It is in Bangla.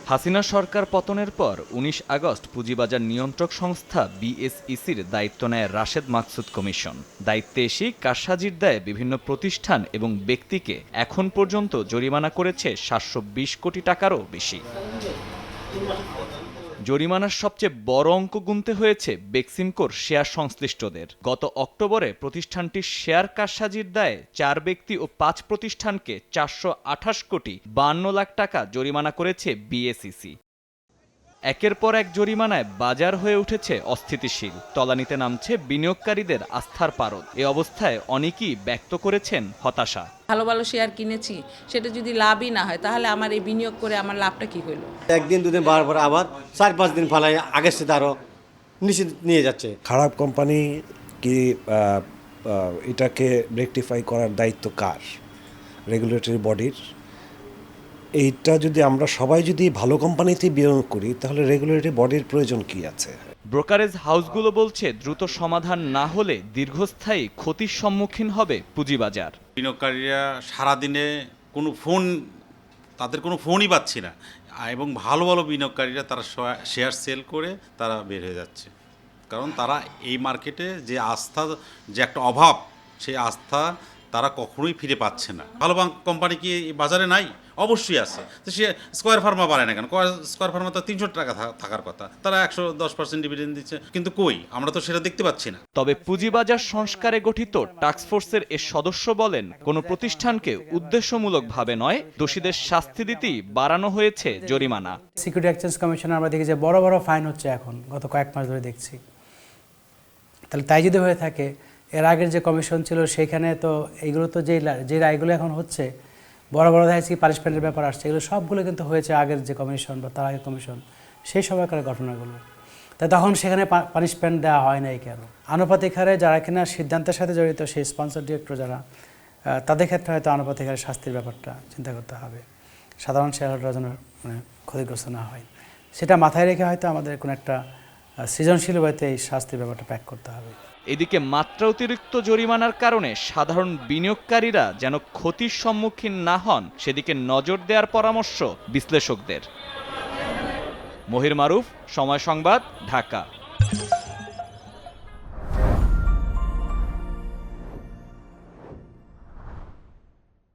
হাসিনা সরকার পতনের পর ১৯ আগস্ট পুঁজিবাজার নিয়ন্ত্রক সংস্থা বিএসইসির দায়িত্ব নেয় রাশেদ মাকসুদ কমিশন। দায়িত্বে এসেই কারসাজির দায়ে বিভিন্ন প্রতিষ্ঠান এবং ব্যক্তিকে এখন পর্যন্ত জরিমানা করেছে ৭২০ কোটি টাকারও বেশি। জরিমানার সবচেয়ে বড় অঙ্ক গুনতে হয়েছে বেক্সিমকোর শেয়ার সংশ্লিষ্টদের। গত অক্টোবরে প্রতিষ্ঠানটির শেয়ার কারসাজির দায়ে ৪ ব্যক্তি ও ৫ প্রতিষ্ঠানকে ৪২৮ কোটি ৫২ লাখ টাকা জরিমানা করেছে বিএসইসি। একের পর এক জরিমানায় বাজার হয়ে উঠেছে অস্থিতিশীল, তলানিতে নামছে বিনিয়োগকারীদের আস্থার পারদ। এ অবস্থায় অনেকেই ব্যক্ত করেছেন হতাশা। ভালো ভালো শেয়ার কিনেছি, সেটা যদি লাভই না হয় তাহলে আমার এই বিনিয়োগ করে আমার লাভটা কি হইলো? একদিন দুদিন বার পর আবার ৪-৫ দিন ফালাই আগের সাথে আরও নিচে নিয়ে যাচ্ছে। খারাপ কোম্পানি কি এটাকে রেকটিফাই করার দায়িত্ব কার? রেগুলেটরি বডির। এইটা যদি আমরা সবাই যদি ভালো কোম্পানিতে বিনিয়োগ করি তাহলে রেগুলেটরি বডির প্রয়োজন কি আছে? ব্রোকারেজ হাউসগুলো বলছে দ্রুত সমাধান না হলে দীর্ঘস্থায়ী ক্ষতির সম্মুখীন হবে পুঁজিবাজার। বিনিয়োগকারীরা সারাদিনে তাদের কোনো ফোনই পাচ্ছি না, এবং ভালো ভালো বিনিয়োগকারীরা তারা শেয়ার সেল করে তারা বের হয়ে যাচ্ছে। কারণ তারা এই মার্কেটে যে আস্থা, যে একটা অভাব, সেই আস্থা তারা কখনোই ফিরে পাচ্ছে না। ভালো কোম্পানি কি এই বাজারে নাই? অবশ্যই আছে। তো সে স্কয়ার ফার্মা বাড়ে না কেন? স্কয়ার ফার্মা তো ৩০০ টাকা থাকার কথা, তারা ১১০% ডিভিডেন্ড দিচ্ছে, কিন্তু কই, আমরা তো সেটা দেখতে পাচ্ছি না। তবে পুঁজিবাজার সংস্কারে গঠিত টাস্কফোর্সের এর সদস্য বলেন, কোনো প্রতিষ্ঠানকে উদ্দেশ্যমূলকভাবে নয়, দোষীদের শাস্তি দিতেই বাড়ানো হয়েছে জরিমানা। সিকিউরিটি এক্সচেঞ্জ কমিশনে আমরা দেখি যে বড় বড় ফাইন হচ্ছে এখন, গত কয়েক মাস ধরে দেখছি। তাহলে তাই যদি হয়ে থাকে, এর আগের যে কমিশন ছিল সেখানে তো এইগুলো তো যে রায়গুলো এখন হচ্ছে, বড় বড় দেখছি পানিশমেন্টের ব্যাপার আসছে, এগুলো সবগুলো কিন্তু হয়েছে আগের যে কমিশন বা তার আগের কমিশন, সেই সময়কার ঘটনাগুলো। তাই তখন সেখানে পানিশমেন্ট দেওয়া হয় নাই কেন? আনুপাতিক হারে যারা কিনা সিদ্ধান্তের সাথে জড়িত, সেই স্পন্সর ডিরেক্টর যারা, তাদের ক্ষেত্রে হয়তো আনুপাতিক হারে শাস্তির ব্যাপারটা চিন্তা করতে হবে, সাধারণ শেয়ারহোল্ডাররা যেন ক্ষতিগ্রস্ত না হয়। সেটা মাথায় রেখে হয়তো আমাদের কোনো একটা সৃজনশীল ওয়েতে এই শাস্তির ব্যাপারটা প্যাক করতে হবে। এদিকে মাত্রা অতিরিক্ত জরিমানার কারণে সাধারণ বিনিয়োগকারীরা যেন ক্ষতির সম্মুখীন না হন, সেদিকে নজর দেওয়ার পরামর্শ বিশ্লেষকদের। মহির মারুফ, সময় সংবাদ, ঢাকা।